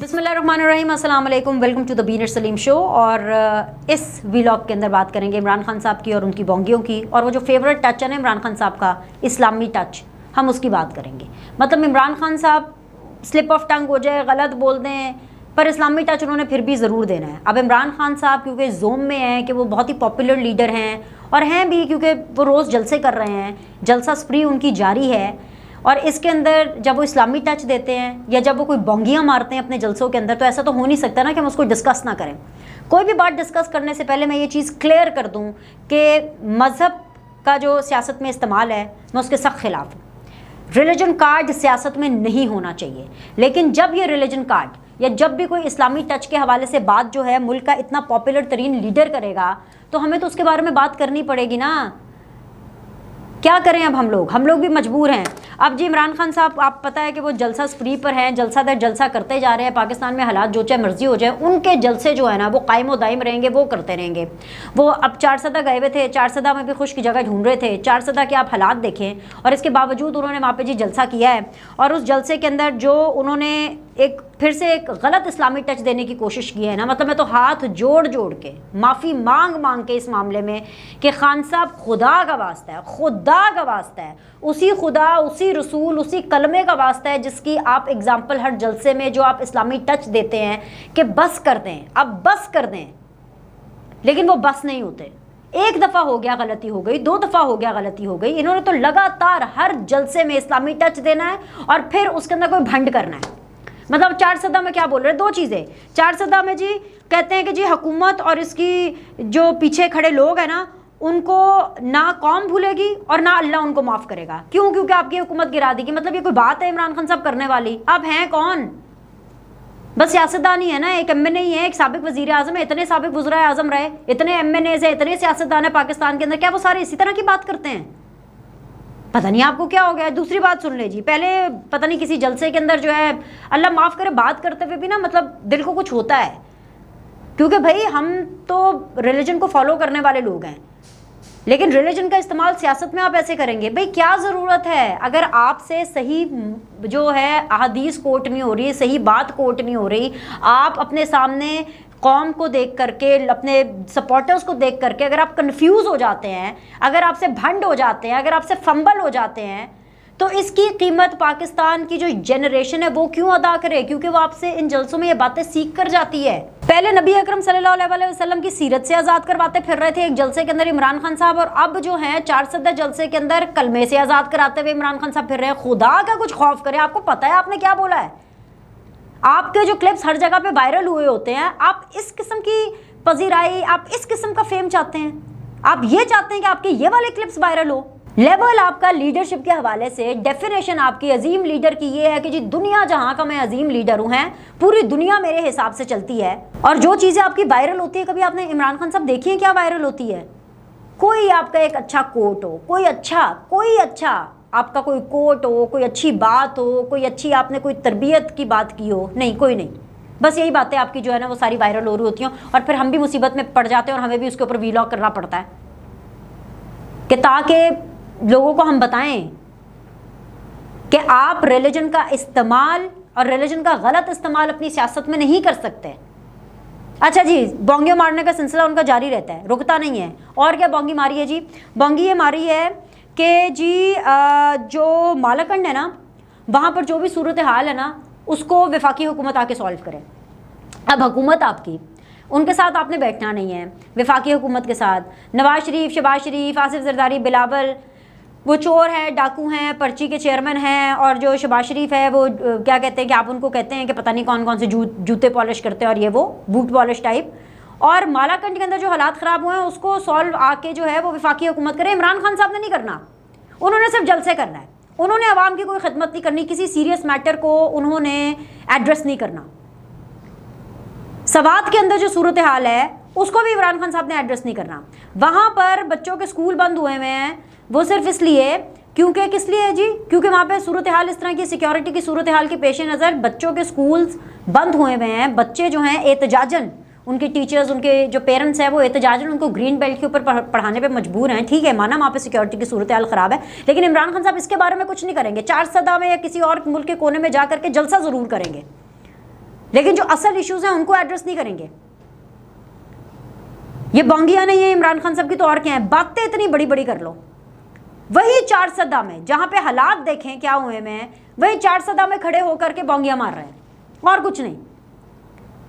बिस्मिल्लाहिर्रहमानिर्रहीम, अस्सलाम वालेकुम, वेलकम टू द बीनर सलीम शो। और इस व्लॉग के अंदर बात करेंगे इमरान खान साहब की और उनकी बोंगियों की, और वो जो फेवरेट टच है ना इमरान खान साहब का, इस्लामी टच, हम उसकी बात करेंगे। मतलब इमरान खान साहब स्लिप ऑफ टंग हो जाए, गलत बोल दें, पर इस्लामी टच उन्होंने फिर भी ज़रूर देना है। अब इमरान खान साहब क्योंकि जोम में हैं कि वो बहुत ही पॉपुलर लीडर हैं, और हैं भी क्योंकि वो रोज़ जलसे कर रहे हैं, जलसा स्प्री उनकी जारी है, और इसके अंदर जब वो इस्लामी टच देते हैं या जब वो कोई बोंगियाँ मारते हैं अपने जलसों के अंदर, तो ऐसा तो हो नहीं सकता ना कि हम उसको डिस्कस ना करें। कोई भी बात डिस्कस करने से पहले मैं ये चीज़ क्लियर कर दूँ कि मज़हब का जो सियासत में इस्तेमाल है, मैं उसके सख्त खिलाफ हूँ। रिलीजन कार्ड सियासत में नहीं होना चाहिए, लेकिन जब ये रिलीजन कार्ड या जब भी कोई इस्लामी टच के हवाले से बात जो है मुल्क का इतना पॉपुलर तरीन लीडर करेगा, तो हमें तो उसके बारे में बात करनी पड़ेगी ना। क्या करें अब हम लोग भी मजबूर हैं। अब जी इमरान खान साहब, आप पता है कि वो जलसा स्प्री पर हैं, जलसा दर जलसा करते जा रहे हैं। पाकिस्तान में हालात जो चाहे मर्जी हो जाए, उनके जलसे जो है ना वो कायम दायम रहेंगे, वो करते रहेंगे। वो अब चारसदा गए हुए थे, चारसदा में भी खुश की जगह ढूंढ रहे थे। चारसदा के आप हालात देखें, और इसके बावजूद उन्होंने वहाँ पर जी जलसा किया है, और उस जलसे के अंदर जो उन्होंने एक फिर से एक गलत इस्लामी टच देने की कोशिश की है ना, मतलब मैं तो हाथ जोड़ जोड़ के माफ़ी मांग के इस मामले में कि खान साहब खुदा का वास्ता है, खुदा का वास्ता है, उसी खुदा, उसी रसूल, उसी कलमे का वास्ता है जिसकी आप एग्जाम्पल हर जलसे में जो आप इस्लामी टच देते हैं कि बस कर दें, अब बस कर दें, लेकिन वो बस नहीं होते। एक दफ़ा हो गया गलती हो गई, 2 दफ़ा हो गया गलती हो गई, इन्होंने तो लगातार हर जलसे में इस्लामी टच देना है और फिर उसके अंदर कोई भंड करना है। मतलब चारसदा में क्या बोल रहे हैं, 2 चीज़ें। चारसदा में जी कहते हैं कि जी हुकूमत और इसकी जो पीछे खड़े लोग हैं ना, उनको ना कौम भूलेगी और ना अल्लाह उनको माफ़ करेगा। क्यों? क्योंकि आपकी हुकूमत गिरा देगी। मतलब ये कोई बात है इमरान खान साहब करने वाली? आप हैं कौन? बस सियासतदान ही है ना, एक MNA ही है, एक साबिक वज़ीर आज़म है, इतने साबिक वज़ीर आज़म रहे, इतने MNAs है, इतने सियासतदान है पाकिस्तान के अंदर, क्या वो सारे इसी तरह की बात करते हैं? पता नहीं आपको क्या हो गया है। दूसरी बात सुन ले जी, पहले पता नहीं किसी जलसे के अंदर जो है, अल्लाह माफ़ करे, बात करते हुए भी ना मतलब दिल को कुछ होता है, क्योंकि भाई हम तो रिलीजन को फॉलो करने वाले लोग हैं, लेकिन रिलीजन का इस्तेमाल सियासत में आप ऐसे करेंगे, भाई क्या ज़रूरत है? अगर आपसे सही जो है अहादीस कोट नहीं हो रही, सही बात कोट नहीं हो रही, आप अपने सामने कौम को देख करके, अपने सपोर्टर्स को देख करके अगर आप कंफ्यूज हो जाते हैं, अगर आपसे भंड हो जाते हैं, अगर आपसे फंबल हो जाते हैं, तो इसकी कीमत पाकिस्तान की जो जनरेशन है वो क्यों अदा करे? क्योंकि वो आपसे इन जलसों में ये बातें सीख कर जाती है। पहले नबी अकरम सल्लल्लाहु अलैहि वसल्लम की सीरत से आज़ाद करवाते फिर रहे थे एक जलसे के अंदर इमरान खान साहब, और अब जो है चारसदा जलसे के अंदर कलमे से आज़ाद कराते हुए इमरान खान साहब फिर रहे हैं। खुदा का कुछ खौफ करें। आपको पता है आपने क्या बोला है? आपके जो क्लिप्स हर जगह पे वायरल हुए होते हैं, आप इस किस्म की पजीराई, आप इस किस्म का फेम चाहते हैं, आप ये चाहते हैं कि आपके ये वाले क्लिप्स वायरल हो। लेवल आपका लीडरशिप के हवाले से, डेफिनेशन आपकी अजीम लीडर की ये है कि जी दुनिया जहां का मैं अजीम लीडर हूं, है पूरी दुनिया मेरे हिसाब से चलती है। और जो चीज़ें आपकी वायरल होती है, कभी आपने इमरान खान साहब देखी है क्या वायरल होती है? कोई आपका एक अच्छा कोट हो, कोई अच्छा आपका कोई कोट हो, कोई अच्छी बात हो, कोई अच्छी आपने कोई तरबियत की बात की हो, नहीं, कोई नहीं। बस यही बातें आपकी जो है ना वो सारी वायरल हो रही होती हैं, और फिर हम भी मुसीबत में पड़ जाते हैं और हमें भी उसके ऊपर व्लॉग करना पड़ता है कि ताकि लोगों को हम बताएं कि आप रिलीजन का इस्तेमाल और रिलीजन का गलत इस्तेमाल अपनी सियासत में नहीं कर सकते। अच्छा जी, बोंगियाँ मारने का सिलसिला उनका जारी रहता है, रुकता नहीं है। और क्या बोंगी मारी है जी? बोंगी ये मारी है कि जी जो मालाकंड है ना, वहाँ पर जो भी सूरत हाल है ना, उसको वफाकी हुकूमत आके सॉल्व करे। अब हुकूमत आपकी, उनके साथ आपने बैठना नहीं है, वफाकी हुकूमत के साथ नवाज शरीफ, शहबाज शरीफ, आसिफ जरदारी, बिलावल वो चोर हैं, डाकू हैं, पर्ची के चेयरमैन हैं, और जो शहबाज शरीफ है वो क्या कहते हैं कि आप उनको कहते हैं कि पता नहीं कौन कौन से जूते पॉलिश करते हैं, और ये वो बूट पॉलिश टाइप। और मालाकंड के अंदर जो हालात ख़राब हुए हैं उसको सॉल्व आके जो है वो वफाकी हुकूमत करे। इमरान खान साहब ने नहीं करना, उन्होंने सिर्फ जलसे करना है, उन्होंने आवाम की कोई खिदमत नहीं करनी, किसी सीरियस मैटर को उन्होंने एड्रेस नहीं करना। सवात के अंदर जो सूरत हाल है उसको भी इमरान खान साहब ने एड्रेस नहीं करना। वहाँ पर बच्चों के स्कूल बंद हुए हैं, वो सिर्फ इसलिए क्योंकि किस लिए है जी? क्योंकि वहाँ पे सूरत हाल इस तरह की, सिक्योरिटी की सूरत हाल के पेश नज़र बच्चों के स्कूल्स बंद हुए हुए हैं। बच्चे जो हैं एहतजाजन उनके टीचर्स, उनके जो पेरेंट्स हैं वो एहतजाजन उनको ग्रीन बेल्ट के ऊपर पढ़ाने पे मजबूर हैं। ठीक है, माना वहाँ पे सिक्योरिटी की सूरत हाल ख़राब है, लेकिन इमरान खान साहब इसके बारे में कुछ नहीं करेंगे। चारसदा में या किसी और मुल्क के कोने में जा करके जलसा ज़रूर करेंगे, लेकिन जो असल इश्यूज़ हैं उनको एड्रेस नहीं करेंगे। ये बोंगियाँ नहीं है इमरान खान साहब की, तो और क्या है? बातें इतनी बड़ी बड़ी कर लो। वही चारसदा में जहाँ पे हालात देखें क्या हुए में, वही चारसदा में खड़े होकर के बोंगियाँ मार रहे हैं, और कुछ नहीं।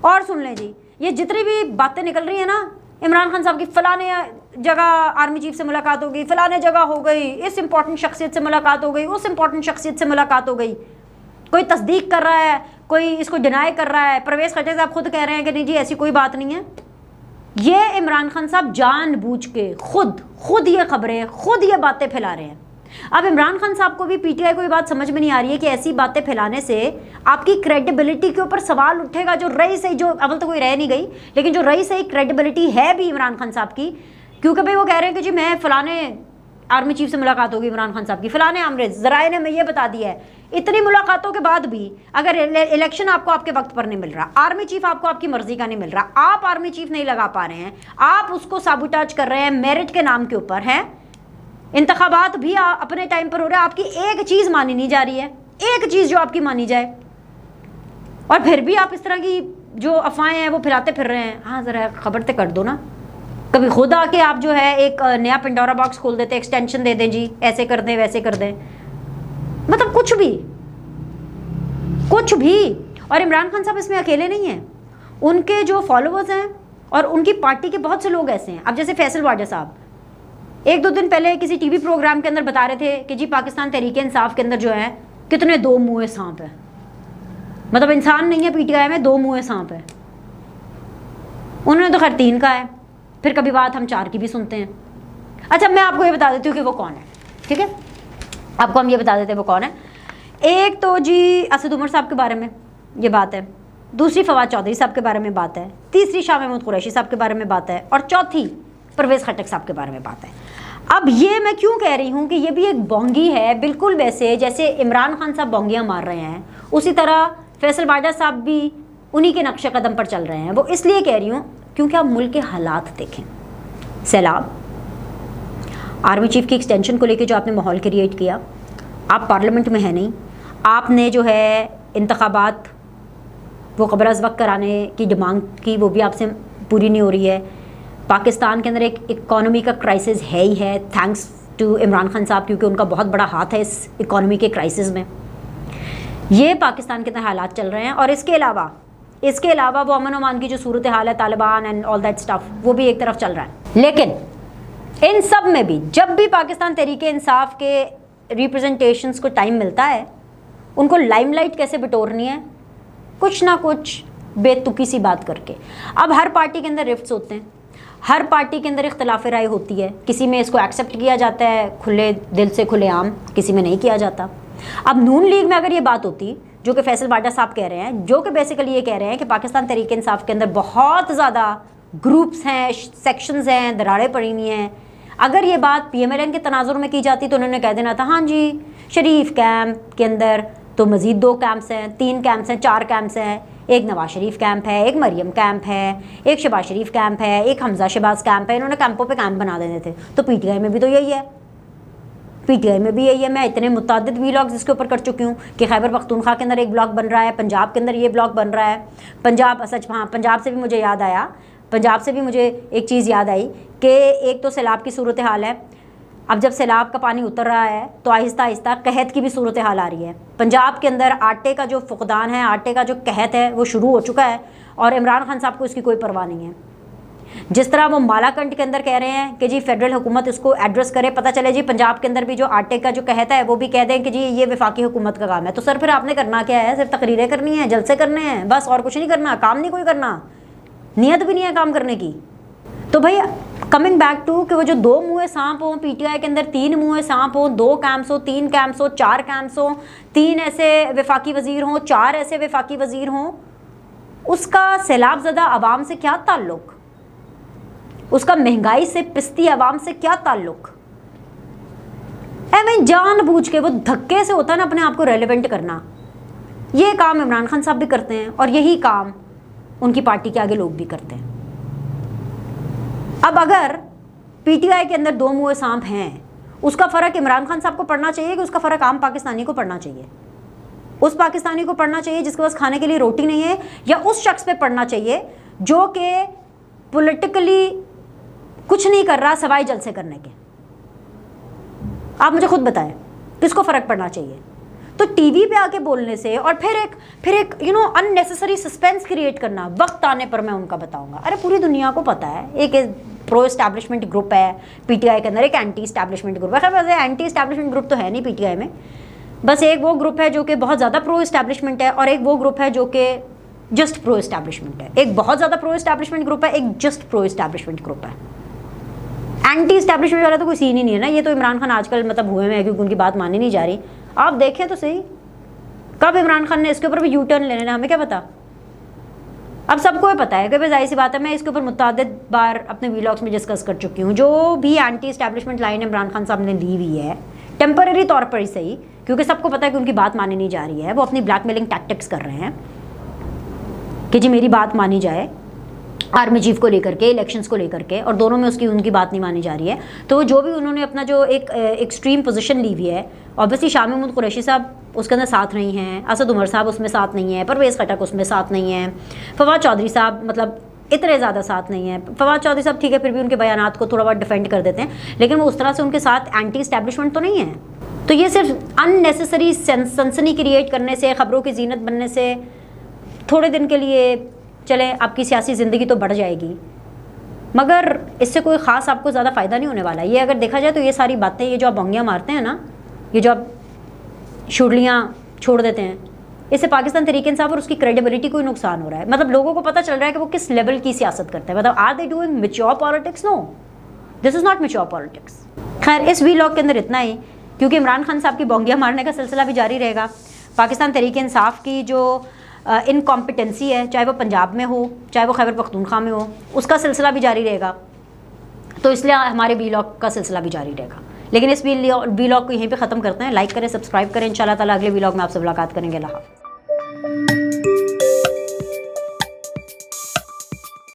और सुन लें जी, ये जितनी भी बातें निकल रही है ना इमरान खान साहब की, फलाने जगह आर्मी चीफ से मुलाकात हो गई, फलाने जगह हो गई, इस इंपॉर्टेंट शख्सियत से मुलाकात हो गई, उस इंपॉर्टेंट शख्सियत से मुलाकात हो गई, कोई तस्दीक कर रहा है, कोई इसको डिनाई कर रहा है। परवेज़ खट्टर साहब खुद कह रहे हैं कि नहीं जी ऐसी कोई बात नहीं है। ये इमरान खान साहब जानबूझ के खुद ये खबरें, खुद ये बातें फैला रहे हैं। अब इमरान खान साहब को भी पीटीआई को ये बात समझ में नहीं आ रही है कि ऐसी बातें फैलाने से आपकी क्रेडिबिलिटी के ऊपर सवाल उठेगा। जो रही सही, जो अव्वल तो कोई रह नहीं गई, लेकिन जो रही सही क्रेडिबिलिटी है भी इमरान खान साहब की, क्योंकि भाई वो कह रहे हैं कि जी मैं फलाने आर्मी चीफ से मुलाकात होगी इमरान खान साहब की, फलाने आमरे ज़राए ने मैं ये बता दिया है। इतनी मुलाकातों के बाद भी अगर इलेक्शन आपको आपके वक्त पर नहीं मिल रहा, आर्मी चीफ आपको आपकी मर्जी का नहीं मिल रहा, आप आर्मी चीफ नहीं लगा पा रहे हैं, आप उसको साबुटाज कर रहे हैं मेरिट के नाम के ऊपर है, इंतखाबात भी अपने टाइम पर हो रहा है, आपकी एक चीज़ मानी नहीं जा रही है, एक चीज़ जो आपकी मानी जाए, और फिर भी आप इस तरह की जो अफवाहें हैं वो फैलाते फिर रहे हैं। हाँ ज़रा खबर तो कर दो ना, कभी खुद आके आप जो है एक नया पिंडोरा बॉक्स खोल देते, एक्सटेंशन दे दें जी, ऐसे कर दें वैसे कर दें, मतलब कुछ भी। और इमरान खान साहब इसमें अकेले नहीं हैं, उनके जो फॉलोअर्स हैं और उनकी पार्टी के बहुत से लोग ऐसे हैं। अब जैसे फैसल वाडा साहब एक दो दिन पहले किसी टीवी प्रोग्राम के अंदर बता रहे थे कि जी पाकिस्तान तहरीक इंसाफ के अंदर जो है कितने दो मुँहे सांप है, मतलब इंसान नहीं है पीटीआई में, दो मुँहे सांप है। उन्होंने तो खैर 3 का है, फिर कभी बात हम 4 की भी सुनते हैं। अच्छा मैं आपको ये बता देती हूँ कि वो कौन है, ठीक है, आपको हम ये बता देते हैं वो कौन है। एक तो जी असद उमर साहब के बारे में ये बात है, दूसरी फवाद चौधरी साहब के बारे में बात है, तीसरी शाह महमूद कुरैशी साहब के बारे में बात है, और चौथी परवेज़ खट्टर साहब के बारे में बात है। अब ये मैं क्यों कह रही हूँ कि ये भी एक बोंगी है, बिल्कुल वैसे जैसे इमरान खान साहब बोंगियाँ मार रहे हैं, उसी तरह फैसल वाडा साहब भी उन्हीं के नक्शे कदम पर चल रहे हैं। वो इसलिए कह रही हूँ क्योंकि आप मुल्क के हालात देखें। सैलाब, आर्मी चीफ की एक्सटेंशन को लेके जो आपने माहौल क्रिएट किया, आप पार्लियामेंट में है नहीं, आपने जो है इंतखाबात वो कब्र अज़ वक्त कराने की डिमांड की, वो भी आपसे पूरी नहीं हो रही है। पाकिस्तान के अंदर एक इकॉनमी का क्राइसिस है ही है, थैंक्स टू इमरान खान साहब, क्योंकि उनका बहुत बड़ा हाथ है इस इकॉनमी के क्राइसिस में। ये पाकिस्तान के अंदर हालात चल रहे हैं, और इसके अलावा वो अमन अमान की जो सूरत हाल है, Taliban and all that stuff, वो भी एक तरफ चल रहा है। लेकिन इन सब में भी जब भी पाकिस्तान तहरीक इंसाफ के रिप्रेजेंटेशंस को टाइम मिलता है, उनको लाइमलाइट कैसे बटोरनी है, कुछ ना कुछ बेतुकी सी बात करके। अब हर पार्टी के अंदर रिफ्ट्स होते हैं, हर पार्टी के अंदर इख्तलाफ राय होती है, किसी में इसको एक्सेप्ट किया जाता है खुले दिल से खुलेआम, किसी में नहीं किया जाता। अब नून लीग में अगर ये बात होती जो कि फैसल वाडा साहब कह रहे हैं, जो कि बेसिकली ये कह रहे हैं कि पाकिस्तान तहरीक इंसाफ के अंदर बहुत ज़्यादा ग्रुप्स हैं, सेक्शंस हैं, दरारें पड़ी हुई हैं, अगर ये बात PMLN के तनाजुर में की जाती तो उन्होंने कह देना था हाँ जी शरीफ कैंप के अंदर तो मज़ीद 2 कैंप्स हैं, 3 कैंप्स हैं, 4 कैंप्स हैं, एक नवाज शरीफ कैंप है, एक मरियम कैंप है, एक शहबाज शरीफ कैंप है, एक हमजा शहबाज कैंप है। इन्होंने कैंपों पे कैंप बना देने थे। तो पीटीआई में भी तो यही है, पीटीआई में भी यही है। मैं इतने मुतअद्दिद व्लॉग्स इसके ऊपर कर चुकी हूँ कि खैबर पख्तूनख्वा के अंदर एक ब्लॉग बन रहा है, पंजाब के अंदर ये ब्लॉग बन रहा है, पंजाब सच हाँ पंजाब से भी मुझे याद आया, पंजाब से भी मुझे एक चीज़ याद आई कि एक तो सैलाब की सूरत हाल है। अब जब सैलाब का पानी उतर रहा है तो आहिस्ता आहिस्ता कहत की भी सूरत हाल आ रही है। पंजाब के अंदर आटे का जो फुकदान है, आटे का जो कहत है वो शुरू हो चुका है, और इमरान खान साहब को इसकी कोई परवाह नहीं है। जिस तरह वो मालाकंड के अंदर कह रहे हैं कि जी फेडरल हुकूमत इसको एड्रेस करे, पता चले जी पंजाब के अंदर भी जो आटे का जो कहता है वो भी कह दें कि जी ये वफाकी हुकूमत का काम है। तो सर फिर आपने करना क्या है? सिर्फ तकरीरें करनी है, जलसे करने हैं, बस और कुछ नहीं करना, काम नहीं कोई करना, नीयत भी नहीं है काम करने की। तो भाई कमिंग बैक टू कि वो जो 2 मुँहे सांप हों, पीटीआई के अंदर 3 मुँहे सांप हों, 2 कैंप्स हो, 3 कैंप्स हो, 4 कैंप्स हो, 3 ऐसे वफाकी वज़ीर हों, 4 ऐसे वफाकी वज़ीर हों, उसका सैलाब ज़दा आवाम से क्या ताल्लुक़, उसका महंगाई से पिसती आवाम से क्या ताल्लुक़? मैं जानबूझ के वो धक्के से होता है ना अपने आप को रेलेवेंट करना, ये काम इमरान खान साहब भी करते हैं और यही काम उनकी पार्टी के आगे लोग भी करते हैं। अब अगर पीटीआई के अंदर दो मुँहे सांप हैं, उसका फ़र्क इमरान खान साहब को पड़ना चाहिए कि उसका फ़र्क आम पाकिस्तानी को पड़ना चाहिए? उस पाकिस्तानी को पड़ना चाहिए जिसके पास खाने के लिए रोटी नहीं है, या उस शख्स पे पड़ना चाहिए जो कि पॉलिटिकली कुछ नहीं कर रहा सवाई जलसे करने के? आप मुझे खुद बताएं किसको फ़र्क पड़ना चाहिए? तो टीवी पे आके बोलने से और फिर एक अननेसेसरी सस्पेंस क्रिएट करना, वक्त आने पर मैं उनका बताऊंगा। अरे पूरी दुनिया को पता है, एक प्रो इस्टेब्लिशमेंट ग्रुप है पीटीआई के अंदर, एक एंटी इस्टेब्लिशमेंट ग्रुप है। खैर वैसे एंटी इस्टेब्लिशमेंट ग्रुप तो है नहीं पीटीआई में, बस एक वो ग्रुप है जो कि बहुत ज़्यादा प्रो इस्टेब्लिशमेंट है और एक वो ग्रुप है जो कि जस्ट प्रो इस्टेब्लिशमेंट है। एक बहुत ज़्यादा प्रो इस्टेब्लिशमेंट ग्रुप है, एक जस्ट प्रो इस्टेब्लिशमेंट ग्रुप है। एंटी इस्टेब्लिशमेंट वाला तो कोई सीन ही नहीं है ना। ये तो इमरान खान आजकल मतलब हुए में है क्योंकि उनकी बात मानी नहीं जा रही। आप देखें तो सही, कब इमरान खान ने इसके ऊपर भी यू टर्न लेने, हमें क्या पता। अब सबको ही पता है कि भाई जाहिर सी बात है, मैं इसके ऊपर मुतअद्दिद बार अपने वीलॉग्स में डिस्कस कर चुकी हूँ। जो भी anti establishment line Imran Khan साहब ने ली हुई है, टेम्पररी तौर पर ही सही, क्योंकि सबको पता है कि उनकी बात मानी नहीं जा रही है, वो अपनी ब्लैकमेलिंग टैक्टिक्स कर रहे हैं कि जी मेरी बात मानी जाए आर्मी चीफ को लेकर के, इलेक्शंस को लेकर के, और दोनों में उनकी बात नहीं मानी जा रही है। तो जो भी उन्होंने अपना जो एक एक्सट्रीम पोजीशन ली हुई है, ऑब्वियसली शाह महमूद कुरैशी साहब उसके अंदर साथ नहीं हैं, असद उमर साहब उसमें साथ नहीं है, परवेज़ खटक उसमें साथ नहीं है, फवाद चौधरी साहब मतलब इतने ज़्यादा साथ नहीं है। फवाद चौधरी साहब ठीक है, फिर भी उनके बयानात को थोड़ा बहुत डिफेंड कर देते हैं, लेकिन वो उस तरह से उनके साथ एंटी इस्टेब्लिशमेंट तो नहीं है। तो ये सिर्फ अननेसेसरी सनसनी क्रिएट करने से, ख़बरों की जीनत बनने से थोड़े दिन के लिए चले आपकी सियासी ज़िंदगी तो बढ़ जाएगी, मगर इससे कोई ख़ास आपको ज़्यादा फ़ायदा नहीं होने वाला। ये अगर देखा जाए तो ये सारी बातें, ये जो आप बंगियाँ मारते हैं ना, ये जो आप शुड़लियाँ छोड़ देते हैं, इससे पाकिस्तान तहरीक इंसाफ और उसकी क्रेडिबिलिटी को ही नुकसान हो रहा है। मतलब लोगों को पता चल रहा है कि वो किस लेवल की सियासत करते हैं। मतलब are they doing mature politics? No, this is not mature politics. खैर इस वीलॉग के अंदर इतना ही, क्योंकि इमरान खान साहब की बंगियाँ मारने का सिलसिला भी जारी रहेगा। पाकिस्तान तहरीक इंसाफ की जो इनकॉम्पिटेंसी है, चाहे वो पंजाब में हो चाहे वो खैबर पख्तूनख्वा में हो, उसका सिलसिला भी जारी रहेगा। तो इसलिए हमारे वीलॉग का सिलसिला भी जारी रहेगा। लेकिन इस वीलॉग को यहीं पे ख़त्म करते हैं। लाइक करें, सब्सक्राइब करें। इंशाल्लाह ताला अगले वीलॉग में आपसे मुलाकात करेंगे। अल्लाह हाफ़िज़।